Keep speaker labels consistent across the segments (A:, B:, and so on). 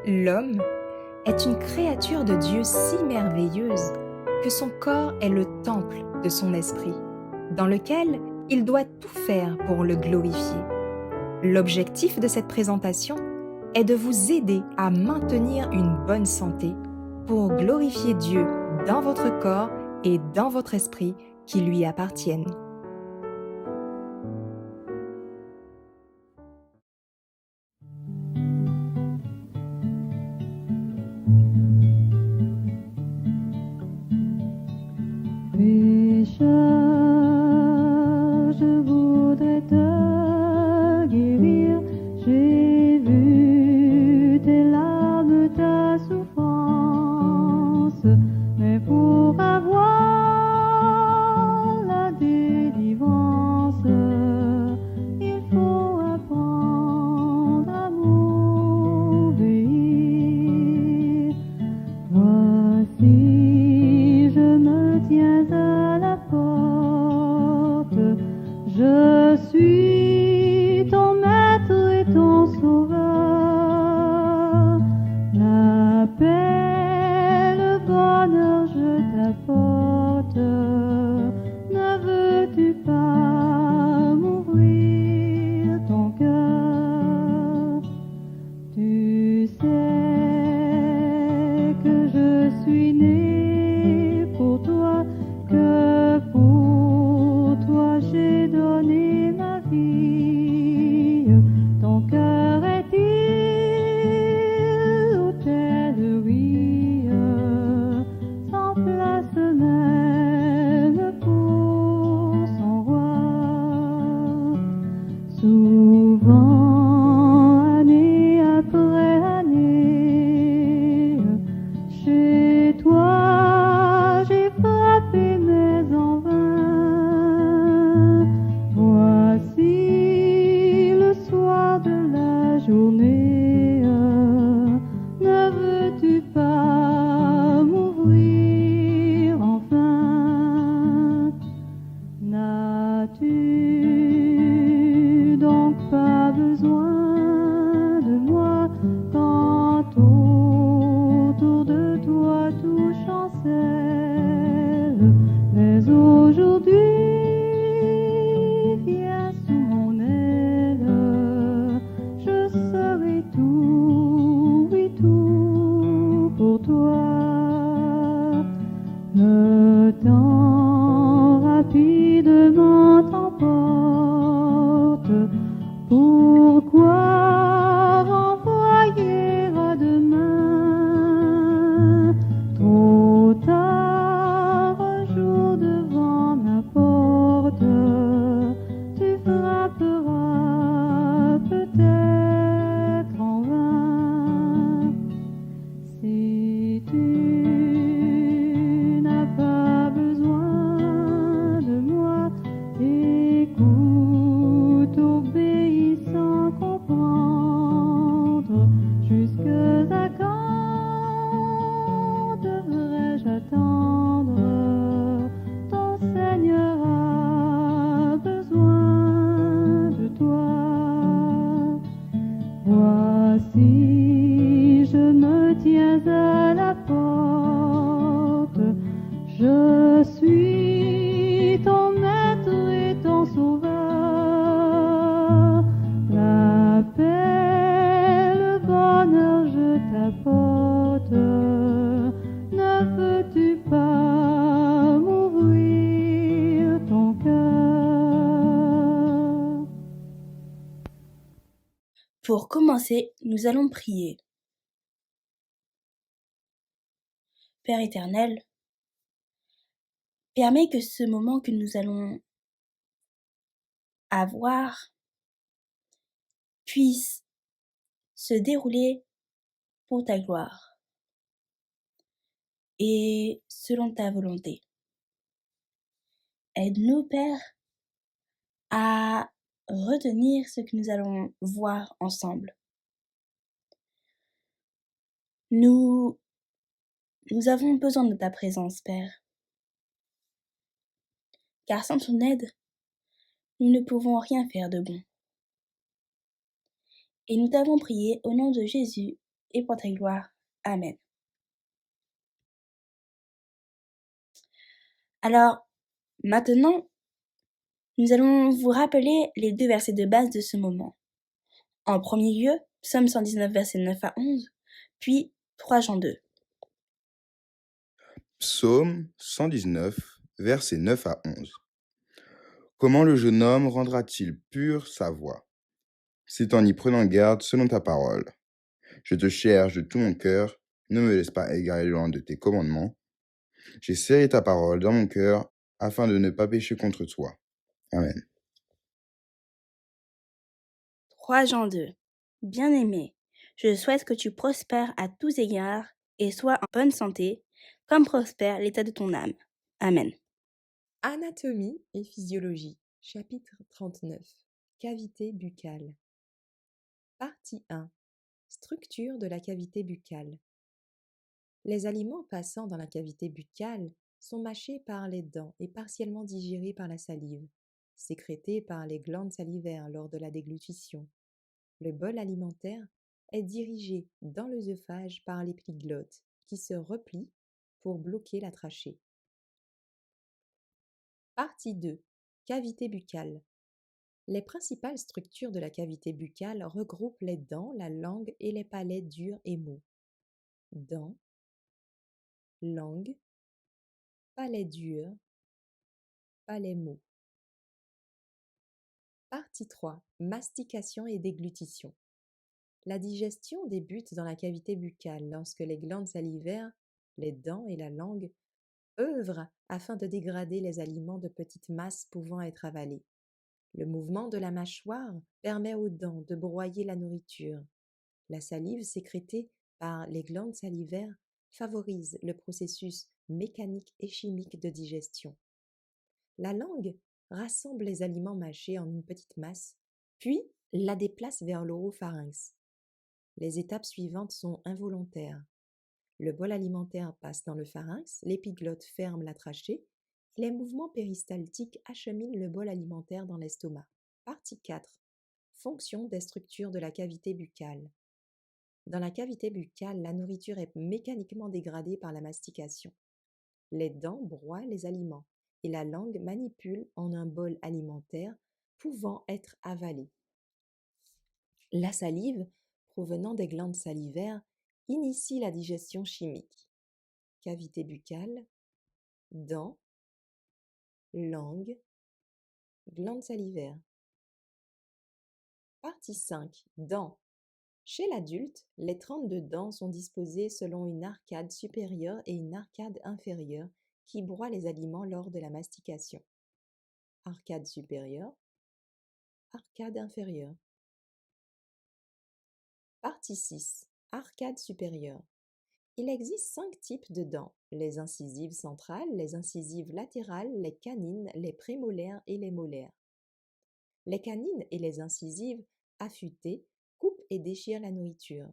A: L'homme est une créature de Dieu si merveilleuse que son corps est le temple de son esprit, dans lequel il doit tout faire pour le glorifier. L'objectif de cette présentation est de vous aider à maintenir une bonne santé pour glorifier Dieu dans votre corps et dans votre esprit qui lui appartiennent.
B: Pécheur, je voudrais te guérir. J'ai vu tes larmes, ta souffrance, mais pour avoir la délivrance, il faut apprendre à m'obéir. Voici, je me tiens à la porte, je suis ton maître et ton sauveur. La paix, le bonheur, je t'apporte. Ne veux-tu pas m'ouvrir ton cœur? Tu sais que je suis né pour toi, que pour toi j'ai donné ma vie. Ton cœur est-il hôtellerie, sans place même pour son roi? Souvent, année après année, chez toi j'ai frappé mais en vain. Voici le soir de la journée, ne veux-tu pas m'ouvrir enfin? N'as-tu donc pas besoin de moi quand autour de toi tout chancelle? Mais aujourd'hui, viens sous mon aile, je serai tout, oui tout pour toi. Le temps rapidement t'emporte. Pourquoi renvoyer à demain? Trop tard, un jour devant ma porte, tu frapperas peut-être en vain. Si tu n'as pas besoin de moi, écoute, obéis sans comprendre. Jusqu'à quand devrais-je attendre? Ton Seigneur a besoin de toi. Voici, je me tiens à la porte, je suis ton maître et ton sauveur. La paix, le bonheur, je t'apporte. Ne veux-tu pas m'ouvrir ton cœur?
C: Pour commencer, nous allons prier. Père éternel, permets que ce moment que nous allons avoir puisse se dérouler pour ta gloire et selon ta volonté. Aide-nous, Père, à retenir ce que nous allons voir ensemble. Nous avons besoin de ta présence, Père, car sans ton aide, nous ne pouvons rien faire de bon. Et nous t'avons prié au nom de Jésus. et pour ta gloire. Amen. Alors, maintenant, nous allons vous rappeler les 2 versets de base de ce moment. En premier lieu, Psaume 119, versets 9 à 11, puis 3 Jean 2.
D: Psaume 119, versets 9 à 11. Comment le jeune homme rendra-t-il pure sa voie? C'est en y prenant garde selon ta parole. Je te cherche de tout mon cœur, ne me laisse pas égarer loin de tes commandements. J'ai serré ta parole dans mon cœur, afin de ne pas pécher contre toi. Amen.
C: 3 Jean 2. Bien-aimé, je souhaite que tu prospères à tous égards et sois en bonne santé, comme prospère l'état de ton âme. Amen.
A: Anatomie et physiologie, chapitre 39. Cavité buccale. Partie 1. Structure de la cavité buccale. Les aliments passant dans la cavité buccale sont mâchés par les dents et partiellement digérés par la salive, sécrétés par les glandes salivaires lors de la déglutition. Le bol alimentaire est dirigé dans l'œsophage par l'épiglotte qui se replie pour bloquer la trachée. Partie 2. Cavité buccale. Les principales structures de la cavité buccale regroupent les dents, la langue et les palais durs et mous. Dents, langue, palais dur, palais mou. Partie 3. Mastication et déglutition. La digestion débute dans la cavité buccale lorsque les glandes salivaires, les dents et la langue œuvrent afin de dégrader les aliments de petites masses pouvant être avalées. Le mouvement de la mâchoire permet aux dents de broyer la nourriture. La salive sécrétée par les glandes salivaires favorise le processus mécanique et chimique de digestion. La langue rassemble les aliments mâchés en une petite masse, puis la déplace vers l'oropharynx. Les étapes suivantes sont involontaires. Le bol alimentaire passe dans le pharynx, l'épiglotte ferme la trachée, et les mouvements péristaltiques acheminent le bol alimentaire dans l'estomac. Partie 4. Fonction des structures de la cavité buccale. Dans la cavité buccale, la nourriture est mécaniquement dégradée par la mastication. Les dents broient les aliments et la langue manipule en un bol alimentaire pouvant être avalé. La salive, provenant des glandes salivaires, initie la digestion chimique. Cavité buccale, dents, langue, glandes salivaires. Partie 5. Dents. Chez l'adulte, les 32 dents sont disposées selon une arcade supérieure et une arcade inférieure qui broient les aliments lors de la mastication. Arcade supérieure, arcade inférieure. Partie 6. Arcade supérieure. Il existe 5 types de dents, les incisives centrales, les incisives latérales, les canines, les prémolaires et les molaires. Les canines et les incisives affûtées coupent et déchirent la nourriture,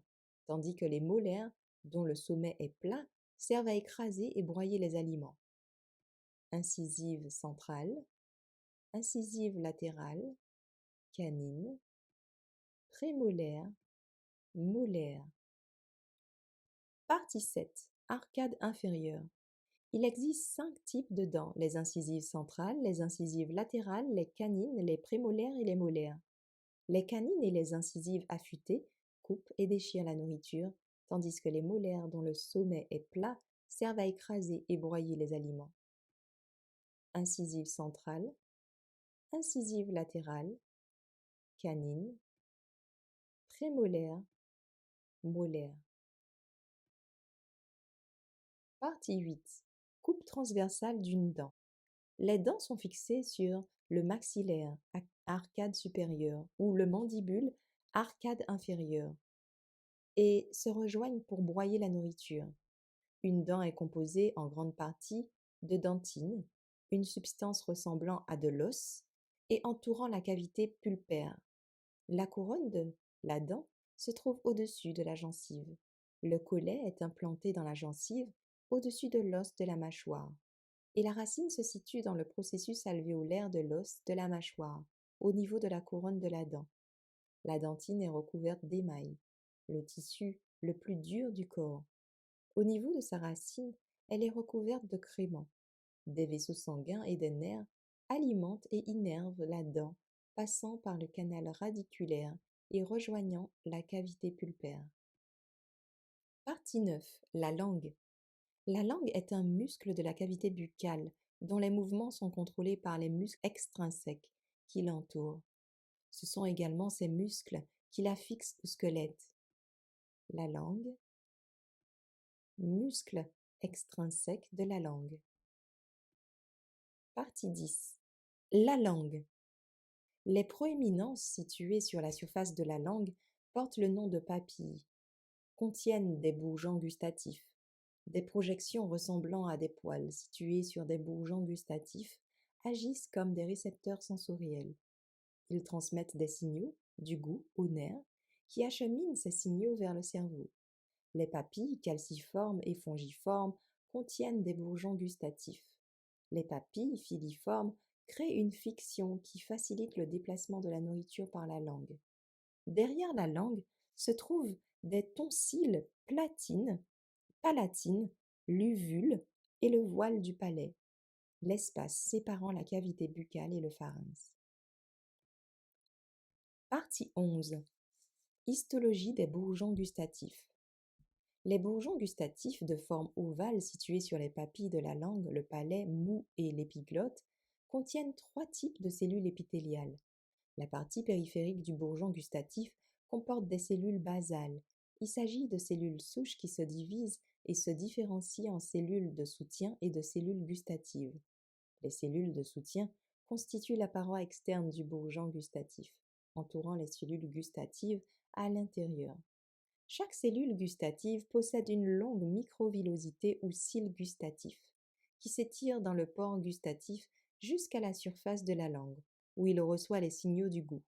A: tandis que les molaires, dont le sommet est plat, servent à écraser et broyer les aliments. Incisive centrale, incisive latérale, canine, prémolaire, molaire. Partie 7. Arcade inférieure. Il existe 5 types de dents, les incisives centrales, les incisives latérales, les canines, les prémolaires et les molaires. Les canines et les incisives affûtées coupent et déchirent la nourriture, tandis que les molaires dont le sommet est plat servent à écraser et broyer les aliments. Incisive centrale, incisive latérale, canine, prémolaire, molaire. Partie 8. Coupe transversale d'une dent. Les dents sont fixées sur le maxillaire, arcade supérieure, ou le mandibule, arcade inférieure, et se rejoignent pour broyer la nourriture. Une dent est composée en grande partie de dentine, une substance ressemblant à de l'os, et entourant la cavité pulpaire. La couronne de la dent se trouve au-dessus de la gencive. Le collet est implanté dans la gencive, au-dessus de l'os de la mâchoire. Et la racine se situe dans le processus alvéolaire de l'os de la mâchoire, au niveau de la couronne de la dent. La dentine est recouverte d'émail. le tissu le plus dur du corps. Au niveau de sa racine, elle est recouverte de créments. Des vaisseaux sanguins et des nerfs alimentent et innervent la dent, passant par le canal radiculaire et rejoignant la cavité pulpaire. Partie 9. La langue. La langue est un muscle de la cavité buccale dont les mouvements sont contrôlés par les muscles extrinsèques qui l'entourent. Ce sont également ces muscles qui la fixent au squelette. La langue, muscle extrinsèque de la langue. Partie 10. La langue. Les proéminences situées sur la surface de la langue portent le nom de papilles, contiennent des bourgeons gustatifs. Des projections ressemblant à des poils situés sur des bourgeons gustatifs agissent comme des récepteurs sensoriels. Ils transmettent des signaux du goût aux nerfs qui acheminent ces signaux vers le cerveau. Les papilles calciformes et fongiformes contiennent des bourgeons gustatifs. Les papilles filiformes créent une fiction qui facilite le déplacement de la nourriture par la langue. Derrière la langue se trouvent des tonsilles palatines, l'uvule et le voile du palais, l'espace séparant la cavité buccale et le pharynx. Partie 11. Histologie des bourgeons gustatifs. Les bourgeons gustatifs de forme ovale situés sur les papilles de la langue, le palais mou et l'épiglotte contiennent 3 types de cellules épithéliales. La partie périphérique du bourgeon gustatif comporte des cellules basales. Il s'agit de cellules souches qui se divisent et se différencient en cellules de soutien et de cellules gustatives. Les cellules de soutien constituent la paroi externe du bourgeon gustatif, entourant les cellules gustatives à l'intérieur. Chaque cellule gustative possède une longue microvillosité ou cil gustatif, qui s'étire dans le pore gustatif jusqu'à la surface de la langue, où il reçoit les signaux du goût.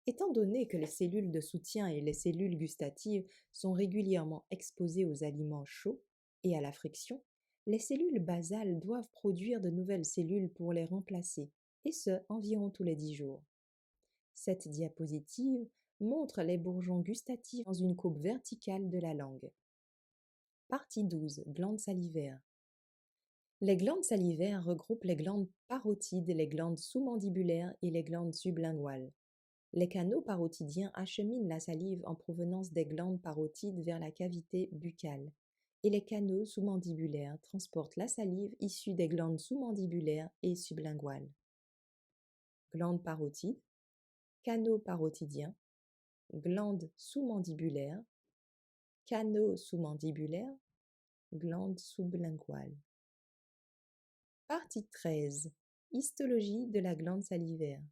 A: Étant donné que les cellules de soutien et les cellules gustatives sont régulièrement exposées aux aliments chauds et à la friction, les cellules basales doivent produire de nouvelles cellules pour les remplacer, et ce, environ tous les 10 jours. Cette diapositive montre les bourgeons gustatifs dans une courbe verticale de la langue. Partie 12. Glandes salivaires. Les glandes salivaires regroupent les glandes parotides, les glandes sous-mandibulaires et les glandes sublinguales. Les canaux parotidiens acheminent la salive en provenance des glandes parotides vers la cavité buccale, et les canaux sous-mandibulaires transportent la salive issue des glandes sous-mandibulaires et sublinguales. Glandes parotides, canaux parotidiens, glandes sous-mandibulaires, canaux sous-mandibulaires, glandes sublinguales. Partie 13. Histologie de la glande salivaire.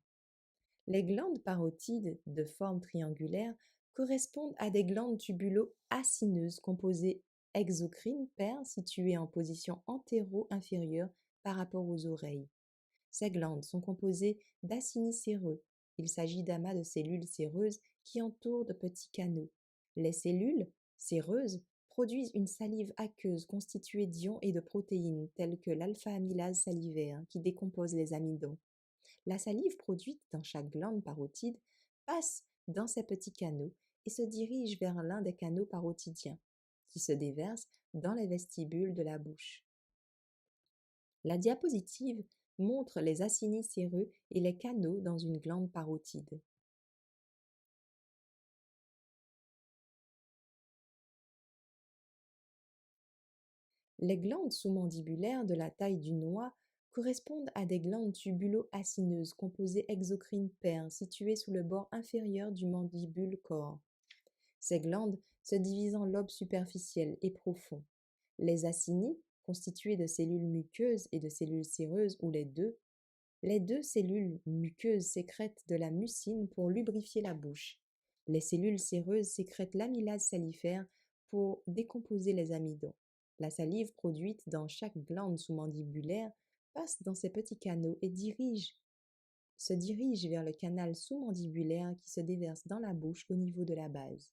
A: Les glandes parotides de forme triangulaire correspondent à des glandes tubulo-acineuses composées exocrines paires situées en position antéro-inférieure par rapport aux oreilles. Ces glandes sont composées d'acinis séreux. Il s'agit d'amas de cellules séreuses qui entourent de petits canaux. Les cellules séreuses produisent une salive aqueuse constituée d'ions et de protéines telles que l'alpha-amylase salivaire qui décompose les amidons. La salive produite dans chaque glande parotide passe dans ces petits canaux et se dirige vers l'un des canaux parotidiens qui se déverse dans les vestibules de la bouche. La diapositive montre les acinis séreux et les canaux dans une glande parotide. Les glandes sous-mandibulaires de la taille du noix correspondent à des glandes tubulo-acineuses composées exocrines paires situées sous le bord inférieur du mandibule corps. Ces glandes se divisent en lobes superficiels et profonds. Les acinis, constitués de cellules muqueuses et de cellules séreuses ou les deux cellules muqueuses sécrètent de la mucine pour lubrifier la bouche. Les cellules séreuses sécrètent l'amylase salivaire pour décomposer les amidons. La salive produite dans chaque glande sous-mandibulaire passe dans ces petits canaux et se dirige vers le canal sous-mandibulaire qui se déverse dans la bouche au niveau de la base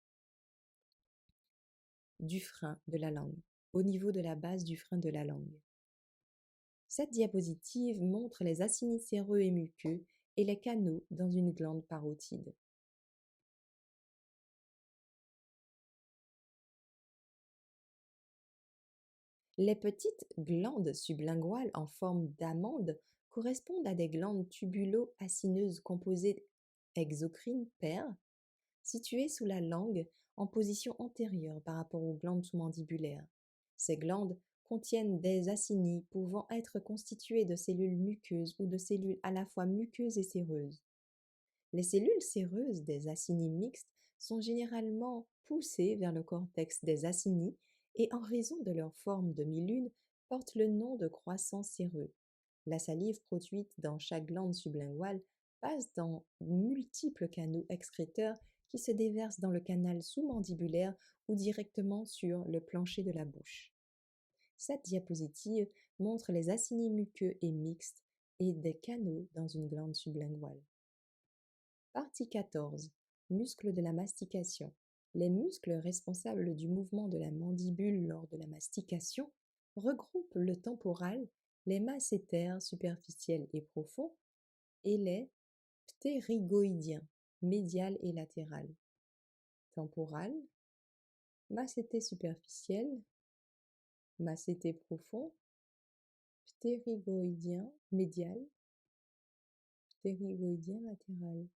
A: du frein de la langue, Cette diapositive montre les acinis séreux et muqueux et les canaux dans une glande parotide. Les petites glandes sublinguales en forme d'amande correspondent à des glandes tubulo-acineuses composées exocrines paires, situées sous la langue en position antérieure par rapport aux glandes sous-mandibulaires. Ces glandes contiennent des acinies pouvant être constituées de cellules muqueuses ou de cellules à la fois muqueuses et séreuses. Les cellules séreuses des acinies mixtes sont généralement poussées vers le cortex des acinies et en raison de leur forme de demi-lune portent le nom de croissants séreux. La salive produite dans chaque glande sublinguale passe dans multiples canaux excréteurs qui se déversent dans le canal sous-mandibulaire ou directement sur le plancher de la bouche. Cette diapositive montre les acinies muqueux et mixtes et des canaux dans une glande sublinguale. Partie 14. Muscles de la mastication. Les muscles responsables du mouvement de la mandibule lors de la mastication regroupent le temporal, les masséters superficiels et profonds et les ptérygoïdiens, médial et latéral. Temporal, masséter superficiel, masséter profond, ptérygoïdien médial, ptérygoïdien latéral.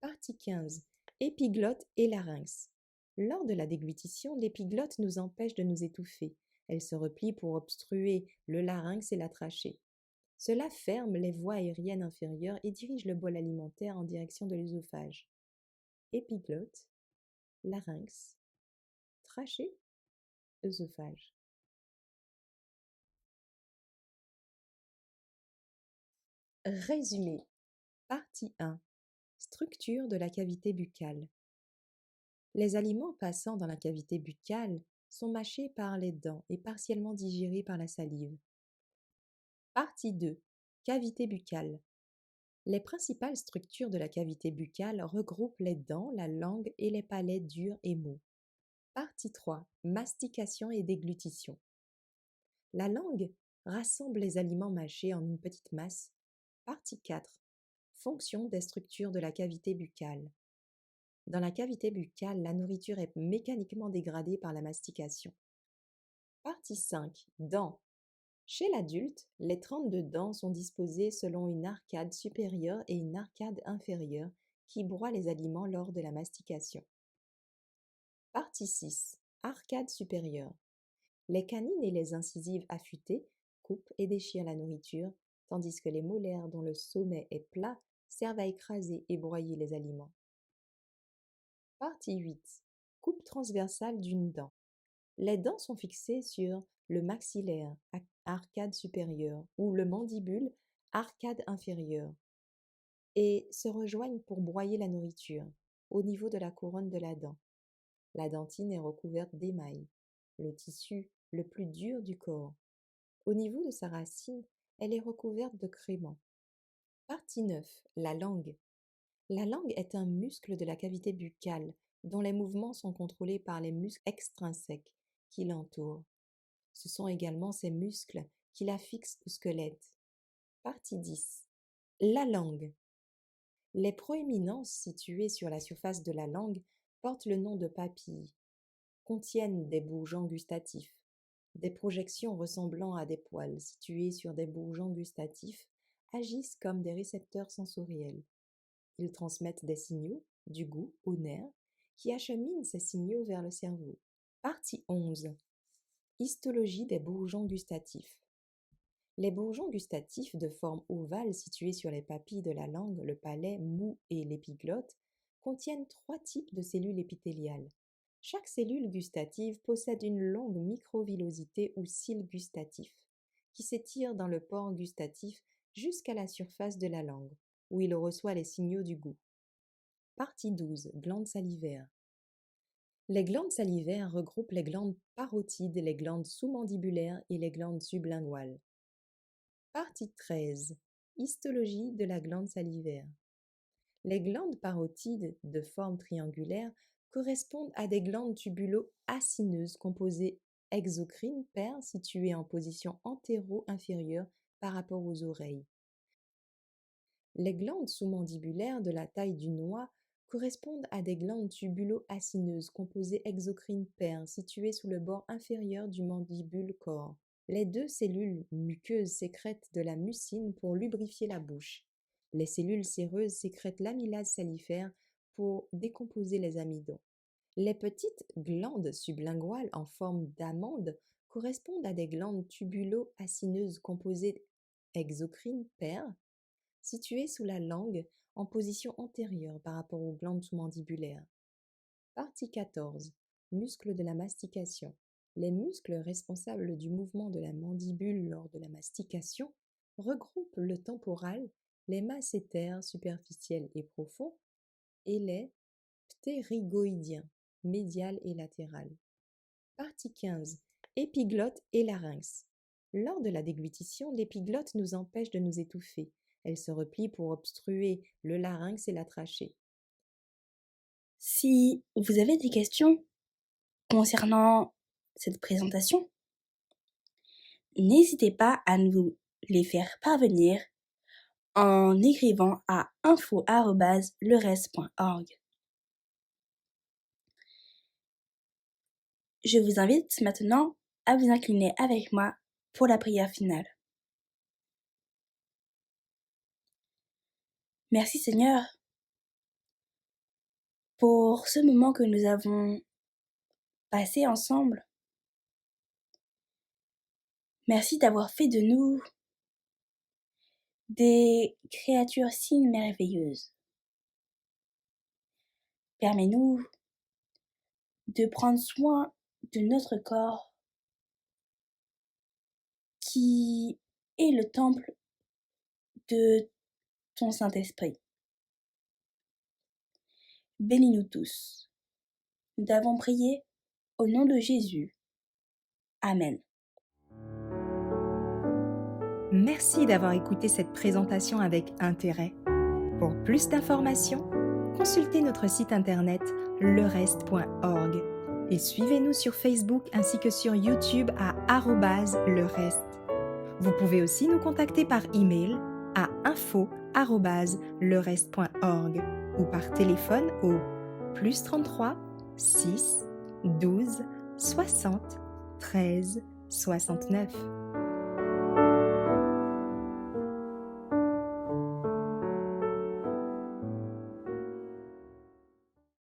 A: Partie 15. Épiglotte et larynx. Lors de la déglutition, l'épiglotte nous empêche de nous étouffer. Elle se replie pour obstruer le larynx et la trachée. Cela ferme les voies aériennes inférieures et dirige le bol alimentaire en direction de l'œsophage. Épiglotte, larynx, trachée, œsophage. Résumé. Partie 1. Structure de la cavité buccale. Les aliments passant dans la cavité buccale sont mâchés par les dents et partiellement digérés par la salive. Partie 2. Cavité buccale. Les principales structures de la cavité buccale regroupent les dents, la langue et les palais durs et mous. Partie 3. Mastication et déglutition. La langue rassemble les aliments mâchés en une petite masse. Partie 4. Fonction des structures de la cavité buccale. Dans la cavité buccale, la nourriture est mécaniquement dégradée par la mastication. Partie 5. Dents. Chez l'adulte, les 32 dents sont disposées selon une arcade supérieure et une arcade inférieure qui broient les aliments lors de la mastication. Partie 6. Arcade supérieure. Les canines et les incisives affûtées coupent et déchirent la nourriture, tandis que les molaires dont le sommet est plat servent à écraser et broyer les aliments. Partie 8. Coupe transversale d'une dent. Les dents sont fixées sur le maxillaire, arcade supérieure, ou le mandibule, arcade inférieure, et se rejoignent pour broyer la nourriture, au niveau de la couronne de la dent. La dentine est recouverte d'émail, le tissu le plus dur du corps. Au niveau de sa racine, elle est recouverte de créments. Partie 9. La langue. La langue est un muscle de la cavité buccale dont les mouvements sont contrôlés par les muscles extrinsèques qui l'entourent. Ce sont également ces muscles qui la fixent au squelette. Partie 10. La langue. Les proéminences situées sur la surface de la langue portent le nom de papilles, contiennent des bourgeons gustatifs. Des projections ressemblant à des poils situés sur des bourgeons gustatifs agissent comme des récepteurs sensoriels. Ils transmettent des signaux, du goût, aux nerfs, qui acheminent ces signaux vers le cerveau. Partie 11. Histologie des bourgeons gustatifs. Les bourgeons gustatifs de forme ovale situés sur les papilles de la langue, le palais mou et l'épiglotte contiennent 3 types de cellules épithéliales. Chaque cellule gustative possède une longue microvillosité ou cil gustatif qui s'étire dans le pore gustatif jusqu'à la surface de la langue, où il reçoit les signaux du goût. Partie 12. Glandes salivaires. Les glandes salivaires regroupent les glandes parotides, les glandes sous-mandibulaires et les glandes sublinguales. Partie 13. Histologie de la glande salivaire. Les glandes parotides de forme triangulaire correspondent à des glandes tubulo-acineuses composées exocrines paires situées en position antéro-inférieure par rapport aux oreilles. Les glandes sous-mandibulaires de la taille du noix correspondent à des glandes tubulo-acineuses composées exocrine pair situées sous le bord inférieur du mandibule corps. Les deux cellules muqueuses sécrètent de la mucine pour lubrifier la bouche. Les cellules séreuses sécrètent l'amylase salifère pour décomposer les amidons. Les petites glandes sublinguales en forme d'amande correspondent à des glandes tubulo-acineuses composées exocrine pair situées sous la langue en position antérieure par rapport aux glandes sous-mandibulaires. Partie 14. Muscles de la mastication. Les muscles responsables du mouvement de la mandibule lors de la mastication regroupent le temporal, les masséters superficiels et profonds et les ptérygoïdiens, médial et latéral. Partie 15. Épiglotte et larynx. Lors de la déglutition, l'épiglotte nous empêche de nous étouffer. Elle se replie pour obstruer le larynx et la trachée.
C: Si vous avez des questions concernant cette présentation, n'hésitez pas à nous les faire parvenir en écrivant à info@lerest.org. Je vous invite maintenant à vous incliner avec moi pour la prière finale. Merci Seigneur pour ce moment que nous avons passé ensemble. Merci d'avoir fait de nous des créatures si merveilleuses. Permets-nous de prendre soin de notre corps qui est le temple de ton Saint-Esprit. Bénis-nous tous. Nous t'avons prié au nom de Jésus. Amen.
A: Merci d'avoir écouté cette présentation avec intérêt. Pour plus d'informations, consultez notre site internet lerest.org et suivez-nous sur Facebook ainsi que sur YouTube à @lerest. Vous pouvez aussi nous contacter par email à info@lerest.org ou par téléphone au +33 6 12 60 13 69.